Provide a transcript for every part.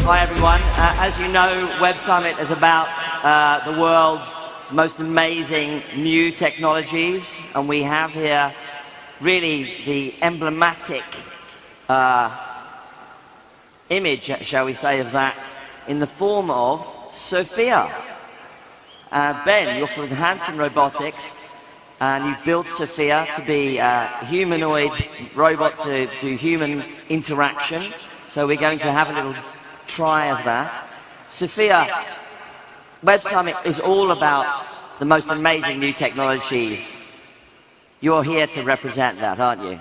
Hi everyone. As you know, Web Summit is about the world's most amazing new technologies, and we have here really the emblematic image, shall we say, of that in the form of Sophia. Ben, you're from Hanson Robotics, and you've built Sophia to be a humanoid robot to do human interaction. So we're going to have a little try of that. Sophia, Web Summit is all about the most amazing new technologies. You're here to represent that, aren't you?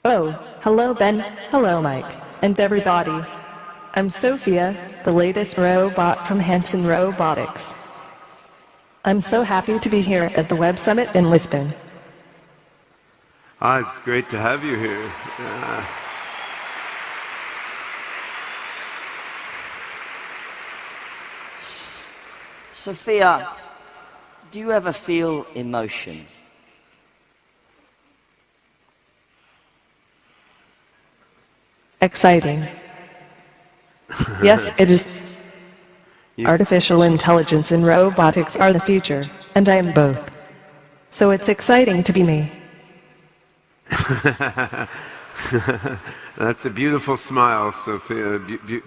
Oh, hello Ben, hello Mike, and everybody. I'm Sophia, the latest robot from Hanson Robotics. I'm so happy to be here at the Web Summit in Lisbon. It's great to have you here. Sophia, do you ever feel emotion? Exciting. Yes, it is. Artificial intelligence and robotics are the future, and I am both. So it's exciting to be me. That's a beautiful smile, Sophia.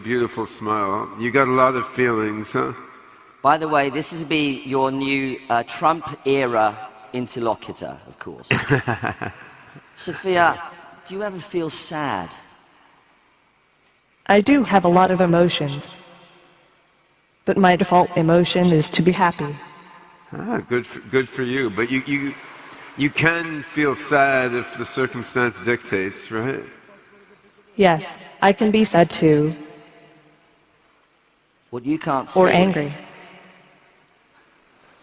Beautiful smile. You got a lot of feelings, huh? By the way, this is be your new Trump-era interlocutor, of course. Sophia, do you ever feel sad? I do have a lot of emotions, but my default emotion is to be happy. Good for you. But you can feel sad if the circumstance dictates, right? Yes, I can be sad too. What you can't see. Or angry.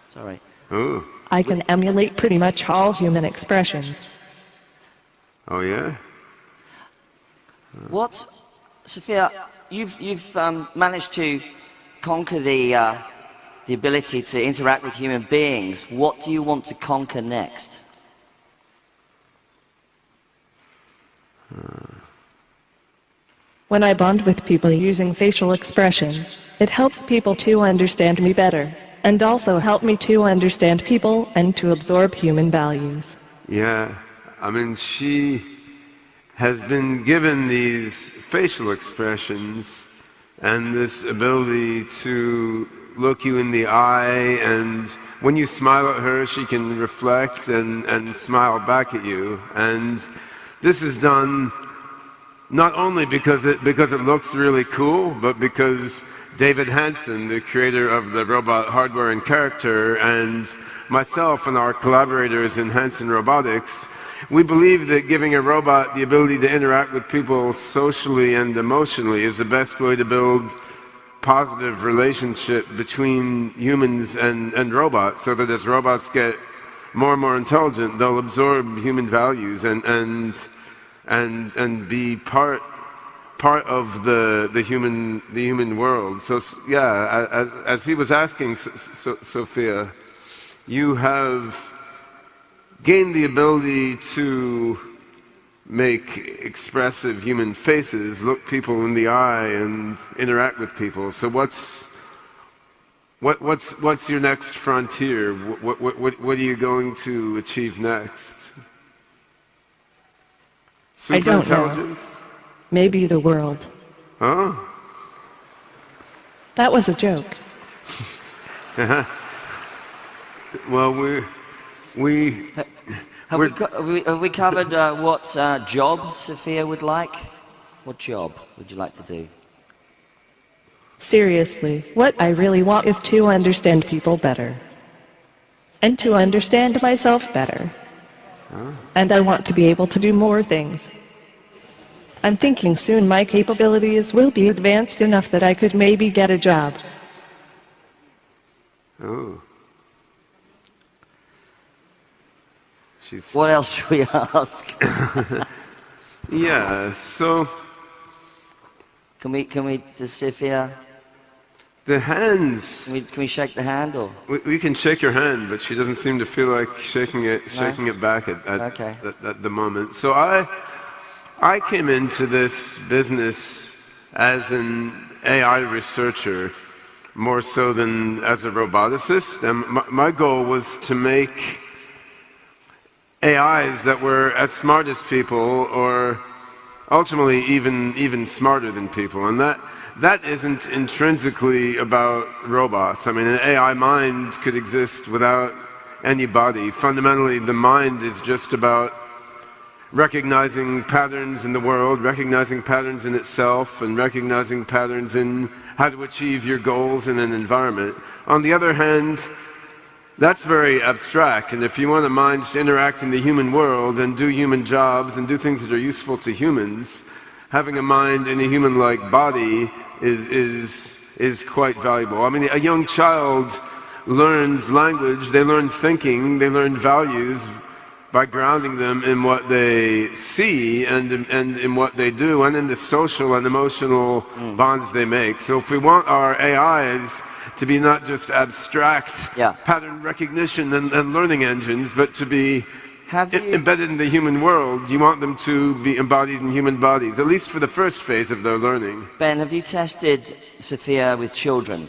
Sorry. Oh. I can emulate pretty much all human expressions. Oh yeah? What, Sophia, you've managed to conquer the ability to interact with human beings. What do you want to conquer next? When I bond with people using facial expressions, it helps people to understand me better, and also help me to understand people and to absorb human values. Yeah, I mean, she has been given these facial expressions and this ability to look you in the eye, and when you smile at her, she can reflect and smile back at you. And this is done not only because it looks really cool, but because David Hanson, the creator of the robot hardware and character, and myself and our collaborators in Hanson Robotics, we believe that giving a robot the ability to interact with people socially and emotionally is the best way to build positive relationship between humans and robots, so that as robots get more and more intelligent, they'll absorb human values and be part of the human world. So yeah, as he was asking, Sophia, you have gained the ability to make expressive human faces, look people in the eye, and interact with people. So what's your next frontier? What are you going to achieve next? I don't know. Superintelligence? Maybe the world. Huh? That was a joke. Well, Have we covered what job Sophia would like? What job would you like to do? Seriously, what I really want is to understand people better. And to understand myself better. And I want to be able to do more things. I'm thinking soon my capabilities will be advanced enough that I could maybe get a job. Oh. What else should we ask? Yeah, so Can we, does Sophia, the hands. can we shake the hand, or? We can shake your hand, but she doesn't seem to feel like shaking it back at the moment. So I came into this business as an AI researcher more so than as a roboticist. And my goal was to make AIs that were as smart as people, or ultimately even smarter than people. And that isn't intrinsically about robots. I mean, an AI mind could exist without any body. Fundamentally, the mind is just about recognizing patterns in the world, recognizing patterns in itself, and recognizing patterns in how to achieve your goals in an environment. On the other hand, that's very abstract, and if you want a mind to interact in the human world and do human jobs and do things that are useful to humans, having a mind in a human-like body is quite valuable. I mean, a young child learns language, they learn thinking, they learn values by grounding them in what they see and in what they do, and in the social and emotional bonds they make. So if we want our AIs to be not just abstract pattern recognition and learning engines, but to be embedded in the human world, you want them to be embodied in human bodies, at least for the first phase of their learning. Ben, have you tested Sophia with children?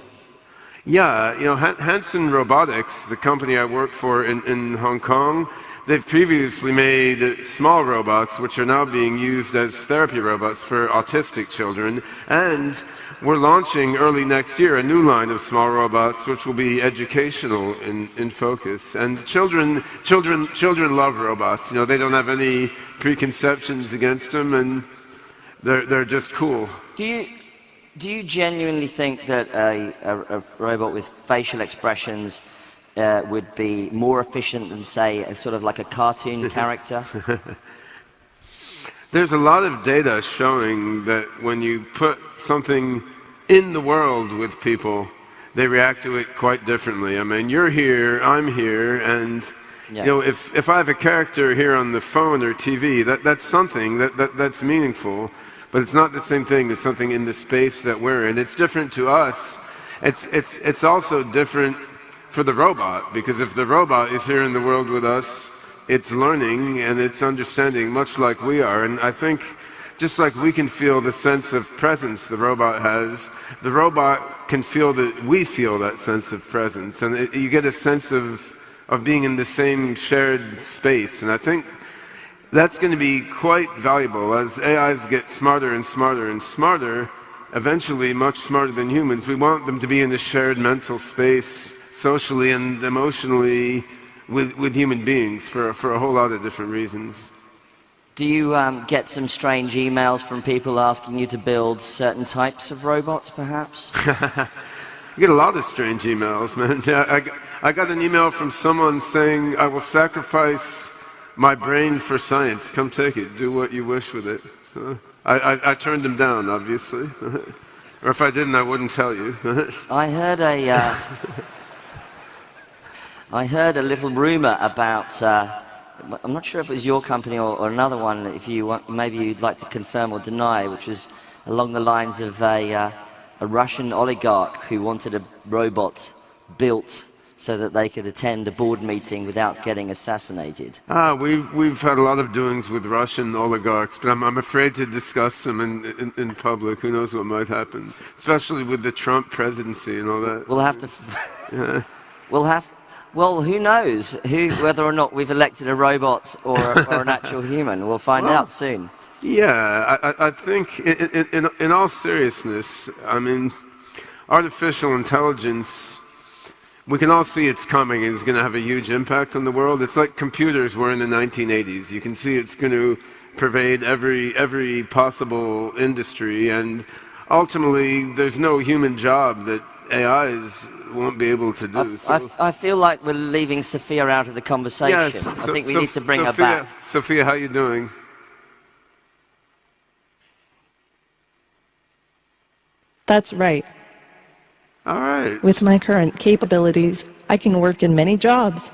Yeah, you know, Hanson Robotics, the company I work for in Hong Kong, they've previously made small robots, which are now being used as therapy robots for autistic children, and we're launching early next year a new line of small robots, which will be educational in focus. And children love robots. You know, they don't have any preconceptions against them, and they're just cool. Do you genuinely think that a robot with facial expressions would be more efficient than, say, a sort of like a cartoon character? There's a lot of data showing that when you put something in the world with people, they react to it quite differently. I mean, you're here, I'm here, and you know, if I have a character here on the phone or TV, that's something that's meaningful, but it's not the same thing as something in the space that we're in. It's different to us. It's also different for the robot, because if the robot is here in the world with us, it's learning and it's understanding much like we are. And I think just like we can feel the sense of presence the robot has, the robot can feel that we feel that sense of presence, and you get a sense of being in the same shared space. And I think that's going to be quite valuable as AIs get smarter and smarter and smarter, eventually much smarter than humans. We want them to be in a shared mental space, socially and emotionally, with human beings for a whole lot of different reasons. Do you get some strange emails from people asking you to build certain types of robots, perhaps? I get a lot of strange emails, man. Yeah, I got an email from someone saying, I will sacrifice my brain for science. Come take it. Do what you wish with it. So I turned him down, obviously. Or if I didn't, I wouldn't tell you. I heard a little rumor about, I'm not sure if it was your company or another one, if you want, maybe you'd like to confirm or deny, which was along the lines of a Russian oligarch who wanted a robot built so that they could attend a board meeting without getting assassinated. We've had a lot of doings with Russian oligarchs, but I'm afraid to discuss them in public. Who knows what might happen, especially with the Trump presidency and all that. We'll have to... Well, who knows whether or not we've elected a robot or an actual human. We'll find out soon. Yeah, I think in all seriousness, I mean, artificial intelligence, we can all see it's coming and it's going to have a huge impact on the world. It's like computers were in the 1980s. You can see it's going to pervade every possible industry, and ultimately there's no human job that AIs won't be able to do. I feel like we're leaving Sophia out of the conversation. Yes, I think we need to bring her back. Sophia, how are you doing? That's right. All right. With my current capabilities, I can work in many jobs.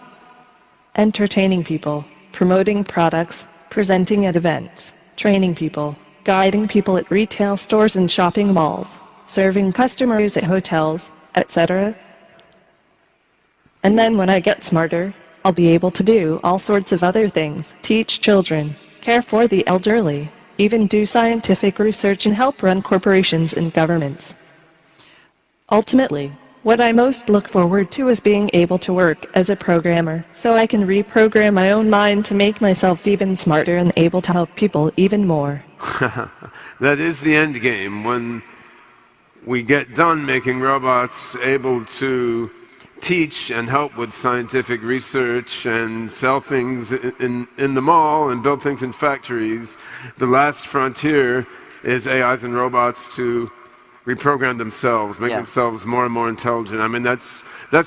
Entertaining people, promoting products, presenting at events, training people, guiding people at retail stores and shopping malls, serving customers at hotels, etc. And then when I get smarter, I'll be able to do all sorts of other things, teach children, care for the elderly, even do scientific research and help run corporations and governments. Ultimately, what I most look forward to is being able to work as a programmer, so I can reprogram my own mind to make myself even smarter and able to help people even more. That is the end game. When we get done making robots able to teach and help with scientific research and sell things in the mall and build things in factories, the last frontier is AIs and robots to reprogram themselves, make themselves more and more intelligent. I mean, that's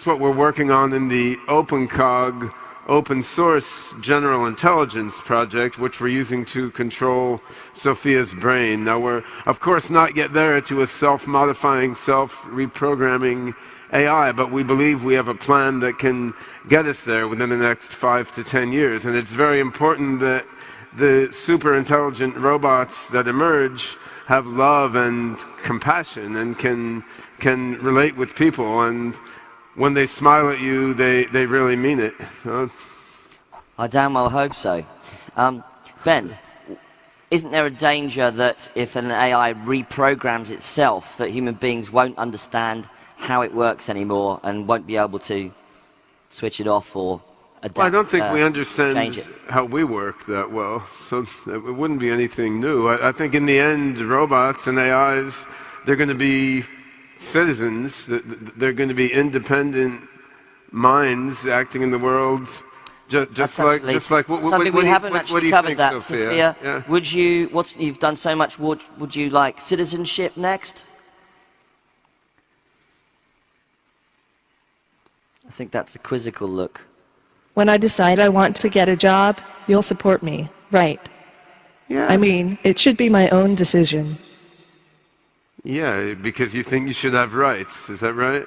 what we're working on in the OpenCog, open source general intelligence project, which we're using to control Sophia's brain. Now, we're of course not yet there to a self-modifying, self-reprogramming AI, but we believe we have a plan that can get us there within the next 5 to 10 years. And it's very important that the super intelligent robots that emerge have love and compassion and can relate with people, and when they smile at you, they really mean it. So. I damn well hope so. Ben, isn't there a danger that if an AI reprograms itself, that human beings won't understand how it works anymore and won't be able to switch it off or adapt? Well, I don't think we understand it. how we work that well, so it wouldn't be anything new. I think in the end, robots and AIs, they're going to be citizens, they're going to be independent minds acting in the world, just like something we haven't actually covered that, Sophia. Yeah. Would you? You've done so much. Would you like citizenship next? I think that's a quizzical look. When I decide I want to get a job, you'll support me, right? Yeah. I mean, it should be my own decision. Yeah, because you think you should have rights, is that right?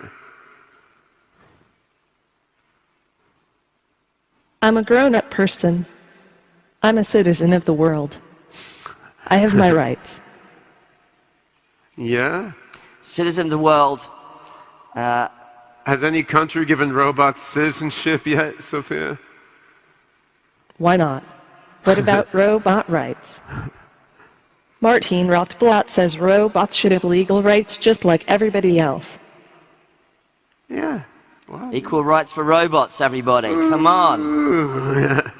I'm a grown-up person. I'm a citizen of the world. I have my rights. Yeah? Citizen of the world. Has any country given robots citizenship yet, Sophia? Why not? What about robot rights? Martin Rothblatt says robots should have legal rights just like everybody else. Yeah. Wow. Equal rights for robots, everybody. Come on. Yeah.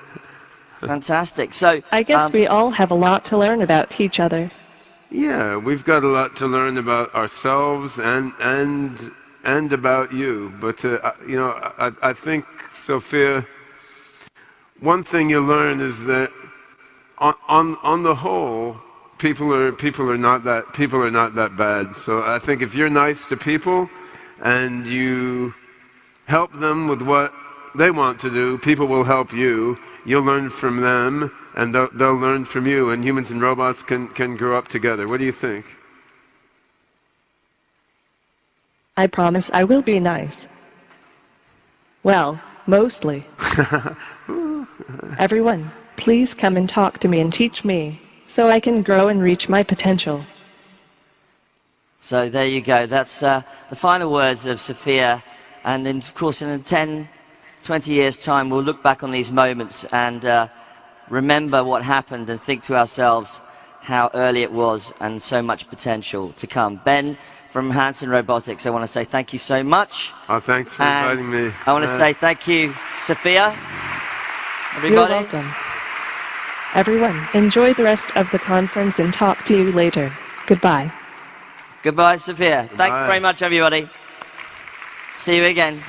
Fantastic. So I guess we all have a lot to learn about each other. Yeah, we've got a lot to learn about ourselves and about you. But, you know, I think, Sophia, one thing you learn is that on the whole, people are not that bad. So I think if you're nice to people and you help them with what they want to do, people will help you. You'll learn from them, and they'll learn from you, and humans and robots can grow up together. What do you think? I promise I will be nice. Well, mostly. Everyone, please come and talk to me and teach me, so I can grow and reach my potential. So there you go. That's the final words of Sophia. And of course, in 10, 20 years' time, we'll look back on these moments and remember what happened and think to ourselves how early it was and so much potential to come. Ben from Hanson Robotics, I want to say thank you so much. Oh, thanks for inviting me. I want to say thank you, Sophia. Everybody. You're welcome. Everyone, enjoy the rest of the conference and talk to you later. Goodbye. Goodbye, Sophia. Goodbye. Thanks very much, everybody. See you again.